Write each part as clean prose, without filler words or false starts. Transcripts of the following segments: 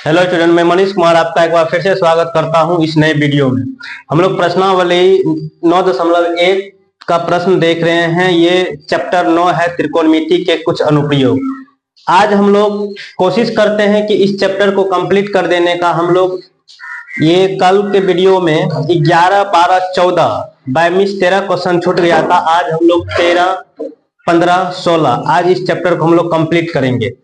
Hello student, मैं मनीष कुमार आपका एक बार फिर से स्वागत करता हूं इस नए वीडियो में। हम लोग प्रश्नावली 9.1 का प्रश्न देख रहे हैं। ये चैप्टर 9 है, त्रिकोणमिति के कुछ अनुप्रयोग। आज हम लोग कोशिश करते हैं कि इस चैप्टर को कंप्लीट कर देने का। हम लोग ये कल के वीडियो में 11, 12, 14 बाय मिस 13 क्वेश्चन छूट गया था। आज हम लोग 13, 15, 16 आज इस चैप्टर को हम लोग कंप्लीट करेंगे।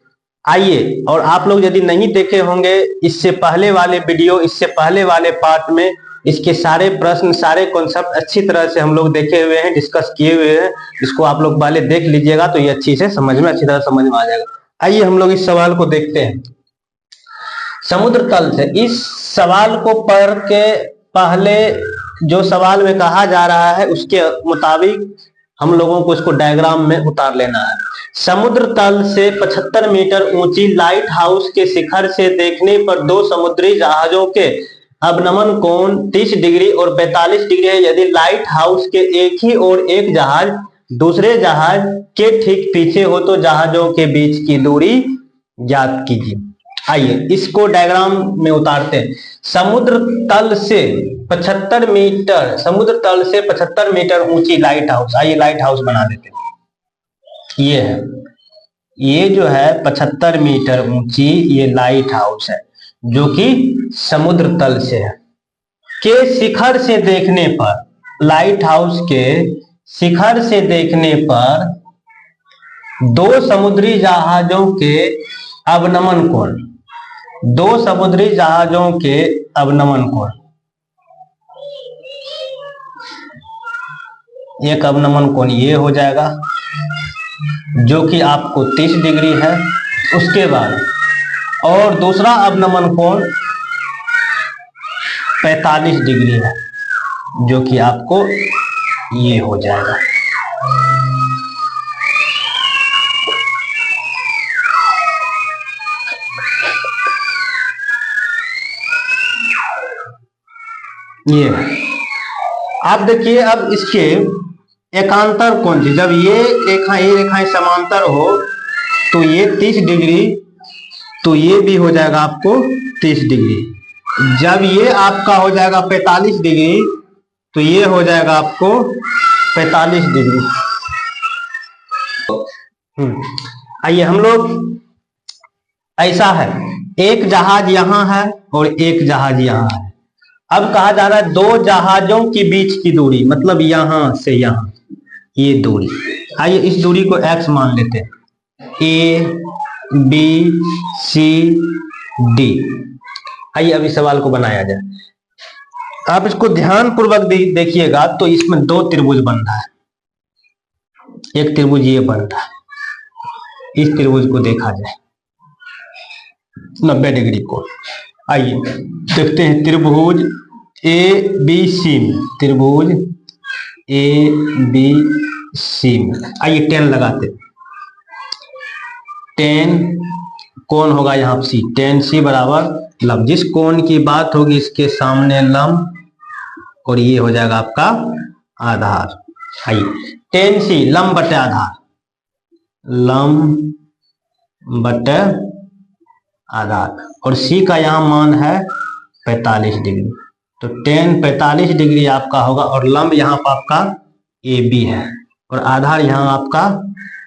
आइए, और आप लोग यदि नहीं देखे होंगे इससे पहले वाले वीडियो, इससे पहले वाले पार्ट में इसके सारे प्रश्न, सारे कॉन्सेप्ट अच्छी तरह से हम लोग देखे हुए हैं, डिस्कस किए हुए हैं। इसको आप लोग पहले देख लीजिएगा तो ये अच्छी तरह समझ में आ जाएगा। आइए हम लोग इस सवाल को देखते हैं। समुद्र तल से, इस सवाल को पढ़ के पहले जो सवाल में कहा जा रहा है उसके मुताबिक हम लोगों को इसको डायग्राम में उतार लेना है। समुद्र तल से 75 मीटर ऊंची लाइट हाउस के शिखर से देखने पर दो समुद्री जहाजों के अवनमन कोण 30 डिग्री और 45 डिग्री है। यदि लाइट हाउस के एक ही ओर एक जहाज दूसरे जहाज के ठीक पीछे हो तो जहाजों के बीच की दूरी ज्ञात कीजिए। आइए इसको डायग्राम में उतारते हैं। समुद्र तल से 75 मीटर, समुद्र तल से 75 मीटर ऊंची लाइट हाउस। आइए लाइट हाउस बना देते हैं। ये है, ये जो है 75 मीटर ऊंची ये लाइट हाउस है जो कि समुद्र तल से है। के शिखर से देखने पर, लाइट हाउस के शिखर से देखने पर दो समुद्री जहाजों के अवनमन कोण, दो समुद्री जहाजों के अवनमन कोण, एक अवनमन कोण ये हो जाएगा जो कि आपको 30 डिग्री है। उसके बाद और दूसरा अवनमन कोण 45 डिग्री है जो कि आपको ये हो जाएगा। ये आप देखिए, अब इसके एकांतर कोण से, जब ये रेखाएं समांतर हो तो ये 30 डिग्री, तो ये भी हो जाएगा आपको 30 डिग्री। जब ये आपका हो जाएगा 45 डिग्री तो ये हो जाएगा आपको 45 डिग्री। आइए हम लोग, ऐसा है, एक जहाज यहां है और एक जहाज यहां है। अब कहा जा रहा है दो जहाजों के बीच की दूरी, मतलब यहां से यहां ये दूरी। आइए इस दूरी को x मान लेते हैं, ए बी सी डी। आइए अभी सवाल को बनाया जाए। आप इसको ध्यान पूर्वक देखिएगा तो इसमें दो त्रिभुज बन रहा है। एक त्रिभुज ये बन रहा है, इस त्रिभुज को देखा जाए 90 डिग्री को। आइए देखते हैं त्रिभुज ए बी सी में, त्रिभुज ए बी सी में। आइए 10 लगाते हैं। 10 कोण होगा यहाँ सी, 10 सी बराबर लंब। जिस कोण की बात होगी इसके सामने लंब, और ये हो जाएगा आपका आधार। आइए 10 सी लंब बटे आधार, लंब बटे आधार, और सी का यहाँ मान है 45 डिग्री। तो 10 45 डिग्री आपका होगा, और लंब यहाँ पर आपका ए बी है और आधार यहाँ आपका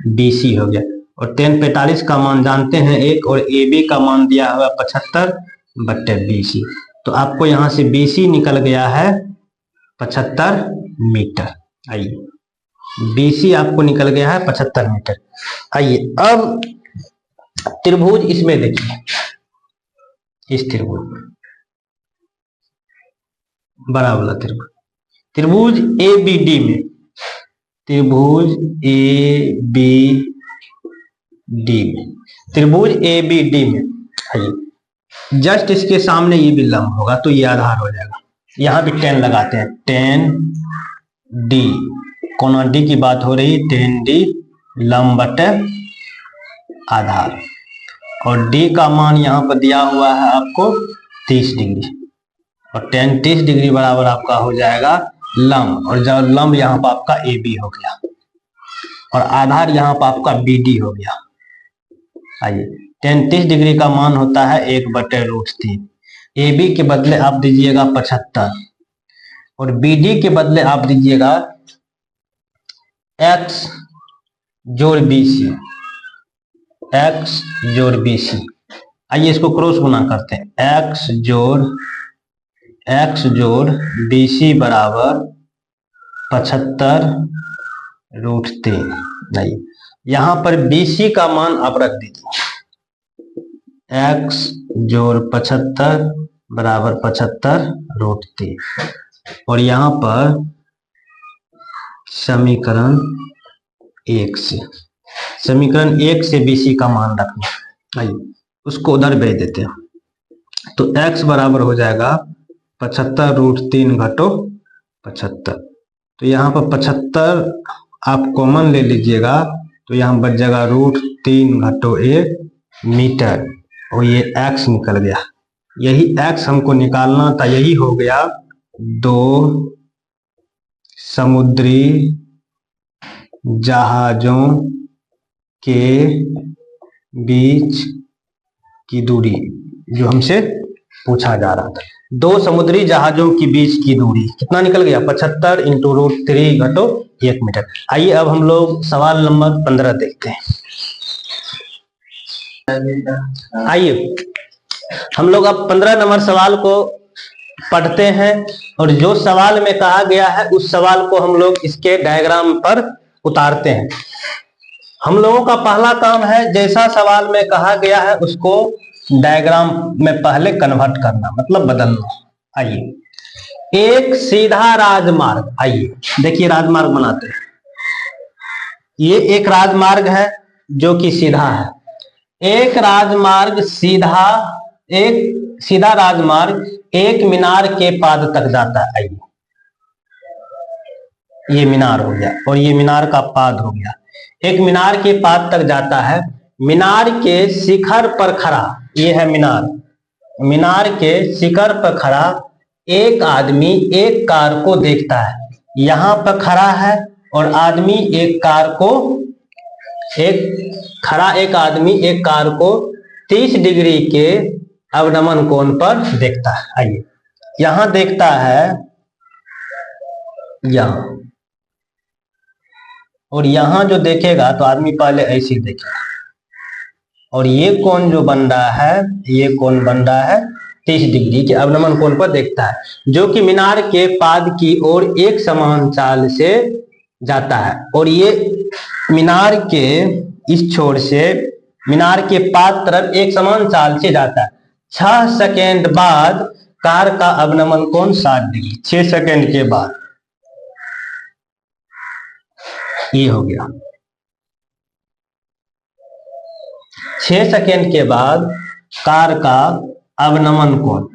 बी सी हो गया। और 10 45 का मान जानते हैं एक, और ए बी का मान दिया हुआ 75 बटे बी सी। तो आपको यहाँ से बी सी निकल गया है 75 मीटर। आइए बी सी आपको निकल गया है 75 मीटर। आइए अब त्रिभुज इसमें देखिए, इस त्रिभुज में बड़ा वाला त्रिभुज, त्रिभुज ए बी डी में, त्रिभुज ए बी डी में, त्रिभुज ए बी डी में। आइए जस्ट इसके सामने ये भी लंब होगा तो ये आधार हो जाएगा। यहां भी 10 लगाते हैं, 10 डी, कोण डी की बात हो रही, 10 डी लंब बटे आधार, और डी का मान यहाँ पर दिया हुआ है आपको 30 डिग्री, और 10 30 डिग्री बराबर आपका हो जाएगा लंब, और जब लंब यहाँ पर आपका ए बी हो गया और आधार यहाँ पर आपका बी डी हो गया। आइए 33 डिग्री का मान होता है 1/√3। ए बी के बदले आप दीजिएगा 75 और बी डी के बदले आप दीजिएगा x जोड़ बी सी, x जोड़ बी सी। आइए इसको क्रॉस गुना करते हैं, x जोड़ बी सी बराबर 75√3। नहीं, यहां पर बी सी का मान आप रख दीजिए, x जोड़ 75 बराबर 75√3 और यहां पर समीकरण 1 से बीसी का मान रखना। आइए उसको उधर भेज देते हैं, तो x बराबर हो जाएगा 75√3 घटो 75। तो यहाँ पर 75 आप कॉमन ले लीजिएगा, तो यहाँ बच जाएगा √3 घटो 1 मीटर और ये x निकल गया। यही x हमको निकालना था, यही हो गया 2 समुद्री जहाजों के बीच की दूरी जो हमसे पूछा जा रहा था। 2 समुद्री जहाजों के बीच की दूरी कितना निकल गया, 75 इंटू √3 घटो 1 मीटर। आइए अब हम लोग सवाल नंबर 15 देखते हैं। आइए हम लोग अब 15 नंबर सवाल को पढ़ते हैं और जो सवाल में कहा गया है उस सवाल को हम लोग इसके डायग्राम पर उतारते हैं। हम लोगों का पहला काम है, जैसा सवाल में कहा गया है उसको डायग्राम में पहले कन्वर्ट करना, मतलब बदलना। आइए, एक सीधा राजमार्ग, आइए देखिए राजमार्ग बनाते हैं। ये एक राजमार्ग है जो कि सीधा है। एक सीधा राजमार्ग एक मीनार के पाद तक जाता है। आइए, ये मीनार हो गया और ये मीनार का पाद हो गया। एक मीनार के पाद तक जाता है। मीनार के शिखर पर खड़ा, ये है मीनार, मीनार के शिखर पर खड़ा एक आदमी एक कार को देखता है। यहां पर खड़ा है और आदमी एक आदमी एक कार को 30 डिग्री के अवनमन कोण पर देखता है। आइए, यहां देखता है, यहां, और यहां जो देखेगा तो आदमी पहले ऐसे देखेगा और ये कोण जो बन रहा है, ये कोण बन रहा है 30 डिग्री के अवनमन कोण पर देखता है, जो कि मीनार के पाद की ओर एक समान चाल से जाता है। और ये मीनार के इस छोर से मीनार के पाद तरफ एक समान चाल से जाता है। 6 सेकेंड बाद कार का अवनमन कोण 60 डिग्री। 6 सेकेंड के बाद ये हो गया। 6 सेकेंड के बाद कार का अवनमन कोण,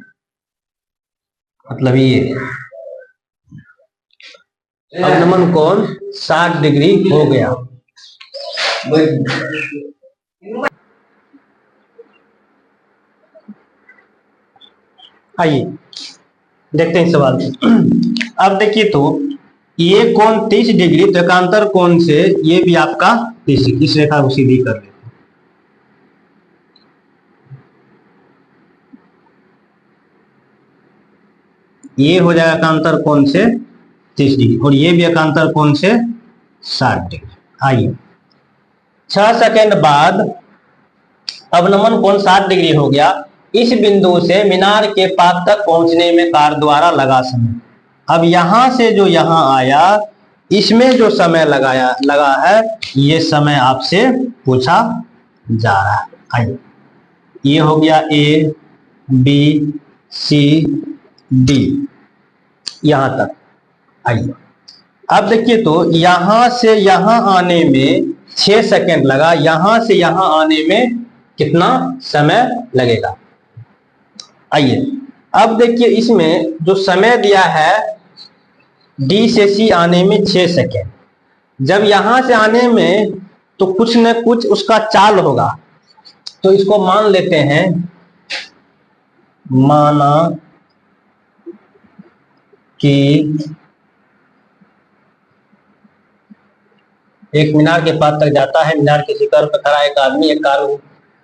मतलब ये अवनमन कोण 60 डिग्री हो गया। आइए देखते हैं सवाल। अब देखिए, तो ये कोण 30 डिग्री, तो एकांतर कोण से ये भी आपका 30 डिग्री, इस रेखा को सीधी कर लेते हैं। ये हो जाएगा एकांतर कोण से 30 डिग्री और ये भी एकांतर कोण से 60 डिग्री। आइए, 6 सेकेंड बाद अवनमन कोण 60 डिग्री हो गया। इस बिंदु से मीनार के पाद तक पहुंचने में कार द्वारा लगा समय। अब यहां से जो यहां आया, इसमें जो समय लगा है, ये समय आपसे पूछा जा रहा है। आइए, ये हो गया A B C D यहां तक। आइए, अब देखिए, तो यहां से यहां आने में 6 सेकेंड लगा, यहां से यहां आने में कितना समय लगेगा। आइए, अब देखिए, इसमें जो समय दिया है D से C आने में 6 सेकेंड, जब यहां से आने में तो कुछ न कुछ उसका चाल होगा, तो इसको मान लेते हैं, माना कि एक मीनार के पास तक जाता है। मीनार के शिखर पर खड़ा एक आदमी एक कार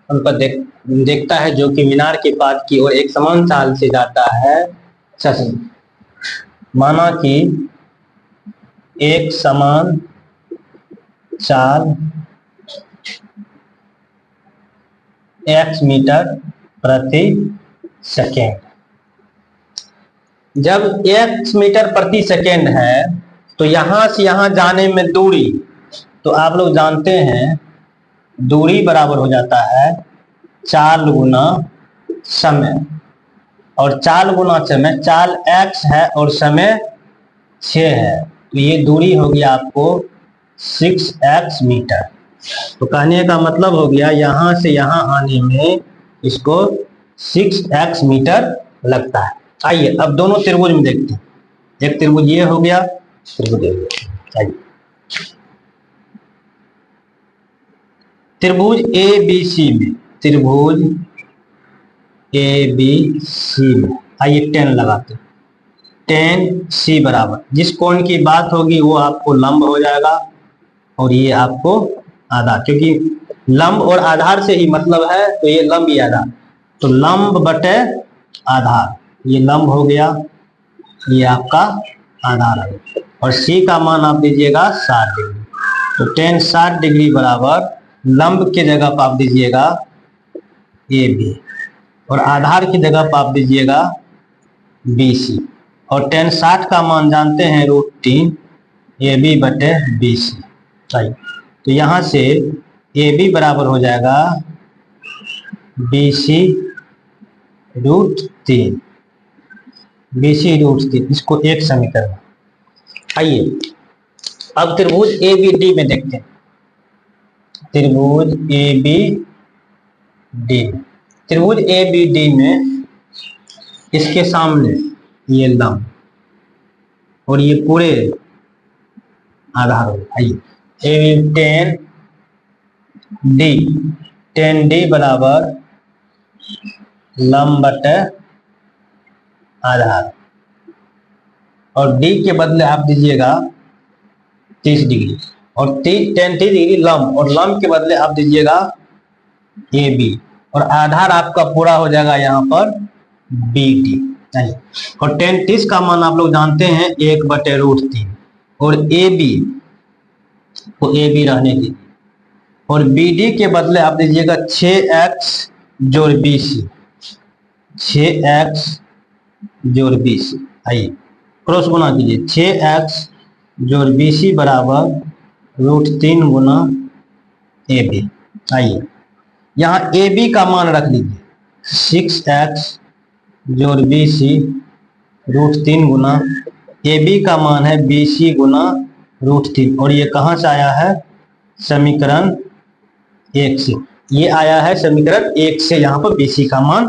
उनका देखता है जो कि मीनार के पास की ओर एक समान चाल से जाता है। माना कि एक समान चाल x मीटर प्रति सेकेंड। जब x मीटर प्रति सेकेंड है तो यहां से यहां जाने में दूरी, तो आप लोग जानते हैं दूरी बराबर हो जाता है चाल गुना समय, और चाल गुना समय, चाल x है और समय 6 है, तो ये दूरी हो गया आपको 6x मीटर। तो कहने का मतलब हो गया यहां से यहां आने में इसको 6x मीटर लगता है। आइए अब दोनों त्रिभुज में देखते हैं। एक त्रिभुज ये हो गया, त्रिभुज आइए त्रिभुज ABC में, त्रिभुज ABC में आइए 10 लगाते हैं। 10C बराबर, जिस कोण की बात होगी वो आपको लंब हो जाएगा और ये आपको आधार, क्योंकि लंब और आधार से ही मतलब है, तो ये लंब ही आधार, तो लंब बटे आधार, ये लंब हो गया, ये आपका आधार है, और C का मान आप दीजिएगा 60 डिग्री। तो 10 60 डिग्री बराबर लंब के जगह पर आप दीजिएगा AB और आधार की जगह पर आप दीजिएगा BC, और 10 60 का मान जानते हैं √3 AB बटे BC। तो यहां से AB बराबर हो जाएगा BC √3, BC √3, इसको एक समीकरण। आइए अब त्रिभुज ABD में देखते हैं। त्रिभुज ABD, त्रिभुज ABD में इसके सामने ये लंब और ये पूरे आधार हो। आइए 10D बराबर लंब बटे आधार, और D के बदले आप दीजिएगा 30 डिग्री, और 10 डिग्री लंब, और लंब के बदले आप दीजिएगा AB, और आधार आपका पूरा हो जाएगा यहाँ पर BD। और 10 30 का मान आप लोग जानते हैं 1 बटे √3, और AB को AB रहने दीजिए, और BD के बदले आप दीजिएगा 6x जोड़ BC, 6x जोड़ BC। आइए क्रॉस गुना कीजिए, 6x जोड़ BC बराबर √3 गुना AB। आइए यहाँ AB का मान रख लीजिए 6x जोड़ BC √3 गुना, AB का मान है BC गुना √3, और ये कहां से आया है? समीकरण 1 से, ये आया है समीकरण 1 से, यहाँ पर BC का मान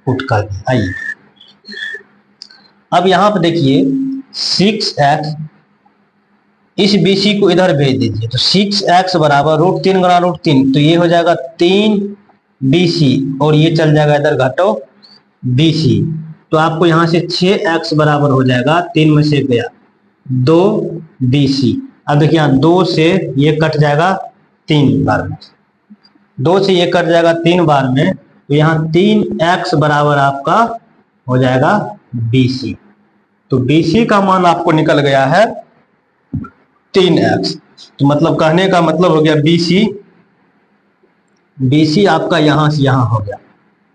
पुट कर दिया। आइए अब यहाँ पर देखिए 6x, इस BC को इधर भेज दीजिए, तो 6x बराबर √3 गुना √3, तो ये हो जाएगा 3 BC, और ये चल जाएगा इधर घटो BC, तो आपको यहाँ से 6x बराबर हो जाएगा, 3 में से गया 2 BC। अब देखिए यहाँ 2 से ये कट जाएगा 3 बार में, 2 से ये कट जाएगा 3 बार में, तो यहाँ 3x बराबर आपका हो जाएगा BC। तो BC का मान आपको निकल गया है 3x। तो मतलब कहने का मतलब हो गया BC आपका यहां से यहां हो गया,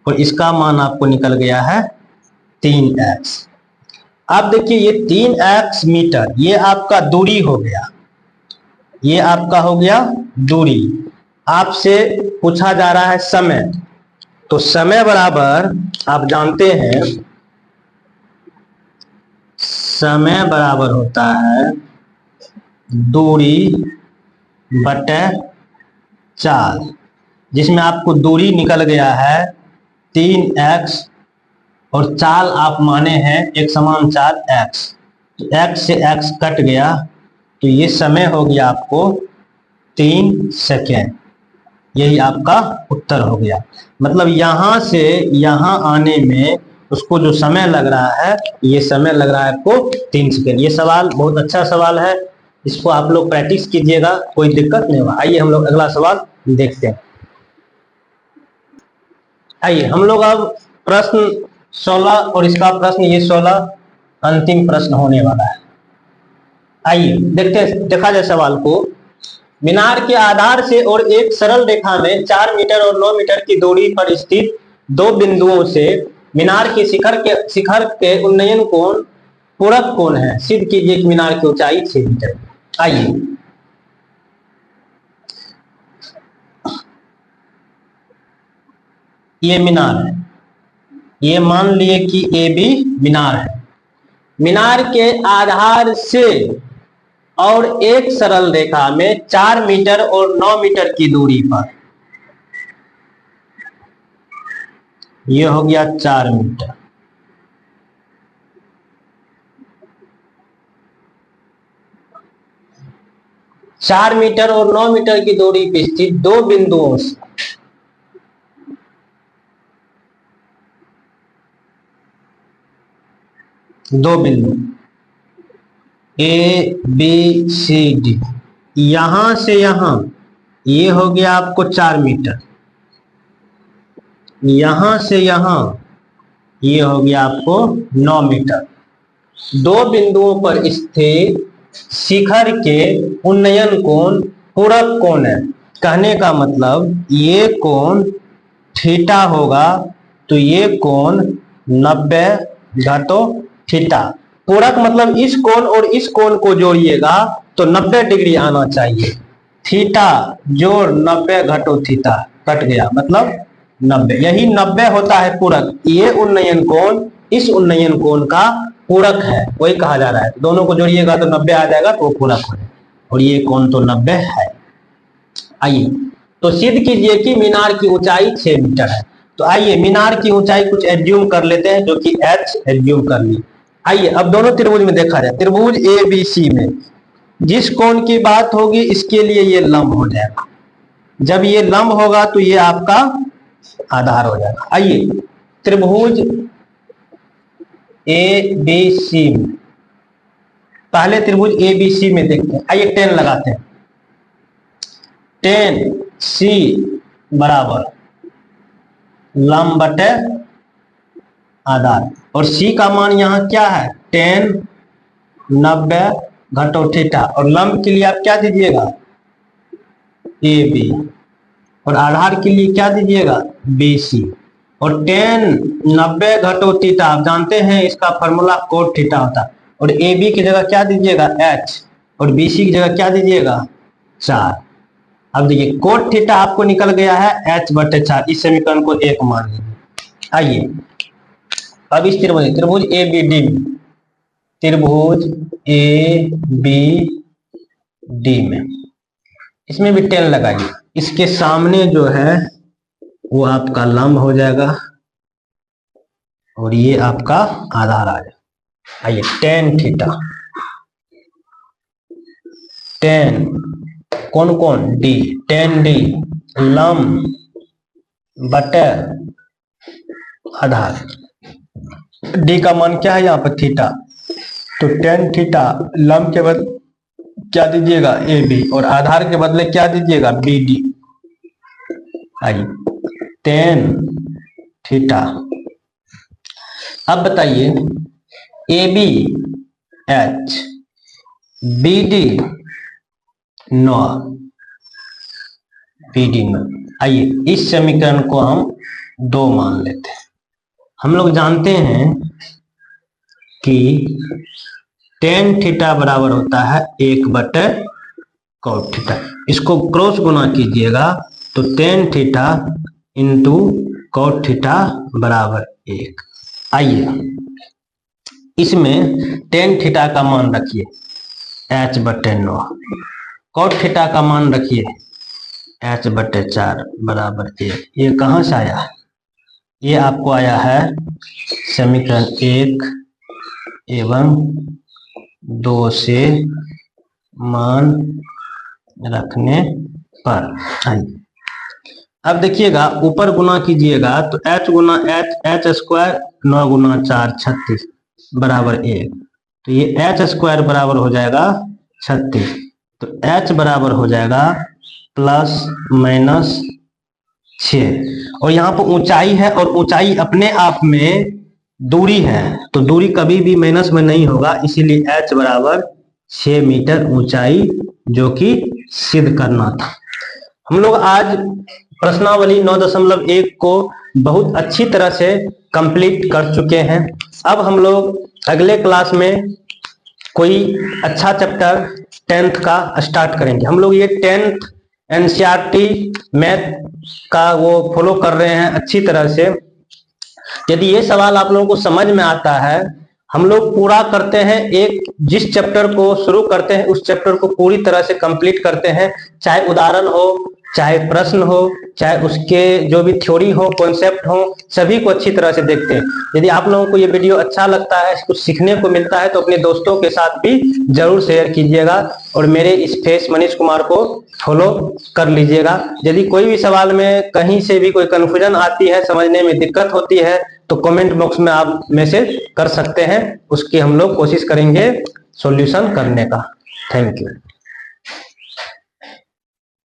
और इसका मान आपको निकल गया है 3x। अब देखिए ये 3x मीटर, ये आपका दूरी हो गया, ये आपका हो गया दूरी। आपसे पूछा जा रहा है समय, तो समय बराबर आप जानते हैं समय बराबर होता है दूरी बटे चाल, जिसमें आपको दूरी निकल गया है 3x, और चाल आप माने हैं एक समान चाल x, तो x से x कट गया, तो ये समय हो गया आपको 3 सेकेंड। यही आपका उत्तर हो गया। मतलब यहां से यहां आने में उसको जो समय लग रहा है, ये समय लग रहा है आपको 3 सेकेंड। ये सवाल बहुत अच्छा सवाल है, इसको आप लोग प्रैक्टिस कीजिएगा, कोई दिक्कत नहीं होगा। आइए हम लोग अगला सवाल देखते हैं। आइए हम लोग अब प्रश्न 16 और इसका प्रश्न ये 16 अंतिम प्रश्न होने वाला है। आइए देखा जाए सवाल को। मीनार के आधार से और एक सरल रेखा में 4 मीटर और 9 मीटर की दूरी पर स्थित दो बिंदुओं से मीनार के शिखर के उन्नयन कोण पूरक कोण है। सिद्ध कीजिए कि मीनार की ऊंचाई 6 मीटर। आइए ये मीनार है, ये मान लिए कि ए बी मीनार है। मीनार के आधार से और एक सरल रेखा में 4 मीटर और 9 मीटर की दूरी पर, यह हो गया 4 मीटर, चार मीटर और 9 मीटर की दूरी पर स्थित दो बिंदुओं से दो बिंदु ए बी सी डी, यहां से यहां ये हो गया आपको 4 मीटर, यहां से यहां ये हो गया आपको 9 मीटर। दो बिंदुओं पर स्थित शिखर के उन्नयन कोण पूरक कोण है। कहने का मतलब ये कोण थीटा होगा तो ये कोण 90 घटो थीटा। पूरक मतलब इस कोण और इस कोण को जोड़िएगा तो 90 डिग्री आना चाहिए। थीटा जोड़ 90 घटो थीटा, कट गया मतलब 90, यही 90 होता है पूरक। ये उन्नयन कोण इस उन्नयन कोण का पूरक है, वही कहा जा रहा है। दोनों को जोड़िएगा तो 90 आ जाएगा तो वो पूरक हो जाएगा, और ये कोण तो 90 है। आइए तो सिद्ध कीजिए कि मीनार की ऊंचाई 6 मीटर है। तो आइए मीनार की ऊंचाई कुछ एज्यूम कर लेते हैं, जो कि h एज्यूम कर ली। आइए अब दोनों त्रिभुज में देखा जाए। त्रिभुज ए बी सी में जिस कोण की बात होगी इसके लिए ये लंब हो जाएगा। जब ये लंब होगा तो ये आपका आधार हो जाएगा। आइए त्रिभुज ए बी सी में, पहले त्रिभुज ए बी सी में देखते हैं। आइए 10 लगाते हैं। 10 सी बराबर लंब बटे आधार, और सी का मान यहाँ क्या है 10 90 घटो थीटा, और लंब के लिए आप क्या दीजिएगा ए बी, और आधार के लिए क्या दीजिएगा बी सी। और 10 90 घटो थीटा आप जानते हैं इसका फॉर्मूला कोट थीटा होता है, और ए बी की जगह क्या दीजिएगा h, और बी सी की जगह क्या दीजिएगा 4। अब देखिए कोट थीटा आपको निकल गया है h बटे 4, इस समीकरण को 1 मान लीजिए। आइए अब इस त्रिभुज ए बी डी में, त्रिभुज ए बी डी में इसमें भी 10 लगाइए। इसके सामने जो है वो आपका लंब हो जाएगा और ये आपका आधार आ जाएगा। आइए tan थीटा, tan कौन कौन डी, tan डी लंब बटे आधार। डी का मान क्या है यहाँ पर थीटा, तो tan थीटा लंब के बदले क्या दीजिएगा ए बी, और आधार के बदले क्या दीजिएगा बी डी। आइए tan थीटा, अब बताइए A B H B D 9 B D में। आइए इस समीकरण को हम 2 मान लेते हैं। हम लोग जानते हैं कि tan थीटा बराबर होता है 1 बटे cot थीटा। इसको क्रॉस गुना कीजिएगा तो tan theta into cot theta बराबर 1। आइए इसमें tan थीटा का मान रखिए h बटे 9, cot थीटा का मान रखिए h बटे 4 बराबर 1। ये कहाँ से आया है, ये आपको आया है समीकरण 1 एवं 2 से मान रखने पर। अब देखिएगा ऊपर गुना कीजिएगा तो h गुना h स्क्वायर 9 गुना 4 36 बराबर 1, तो ये h स्क्वायर बराबर हो जाएगा 36, तो h बराबर हो जाएगा प्लस माइनस 6 और यहाँ पर ऊंचाई है और ऊंचाई अपने आप में दूरी है, तो दूरी कभी भी माइनस में नहीं होगा, इसीलिए h बराबर 6 मीटर ऊंचाई जो कि सिद्ध करना था। हम लोग आज प्रश्नावली 9.1 को बहुत अच्छी तरह से कंप्लीट कर चुके हैं। अब हम लोग अगले क्लास में कोई अच्छा चैप्टर 10th का स्टार्ट करेंगे। हम लोग ये 10th एनसीईआरटी मैथ का वो फॉलो कर रहे हैं अच्छी तरह से। यदि ये सवाल आप लोगों को समझ में आता है, हम लोग पूरा करते हैं, एक जिस चैप्टर को शुरू करते हैं उस चैप्टर को पूरी तरह से कंप्लीट करते हैं, चाहे उदाहरण हो, चाहे प्रश्न हो, चाहे उसके जो भी थ्योरी हो, कॉन्सेप्ट हो, सभी को अच्छी तरह से देखते हैं। यदि आप लोगों को ये वीडियो अच्छा लगता है, कुछ सीखने को मिलता है, तो अपने दोस्तों के साथ भी जरूर शेयर कीजिएगा और मेरे इस फेस मनीष कुमार को फॉलो कर लीजिएगा। यदि कोई भी सवाल में कहीं से भी कोई कंफ्यूजन आती है, समझने में दिक्कत होती है, तो कमेंट बॉक्स में आप मैसेज कर सकते हैं, उसकी हम लोग कोशिश करेंगे सॉल्यूशन करने का। Thank you.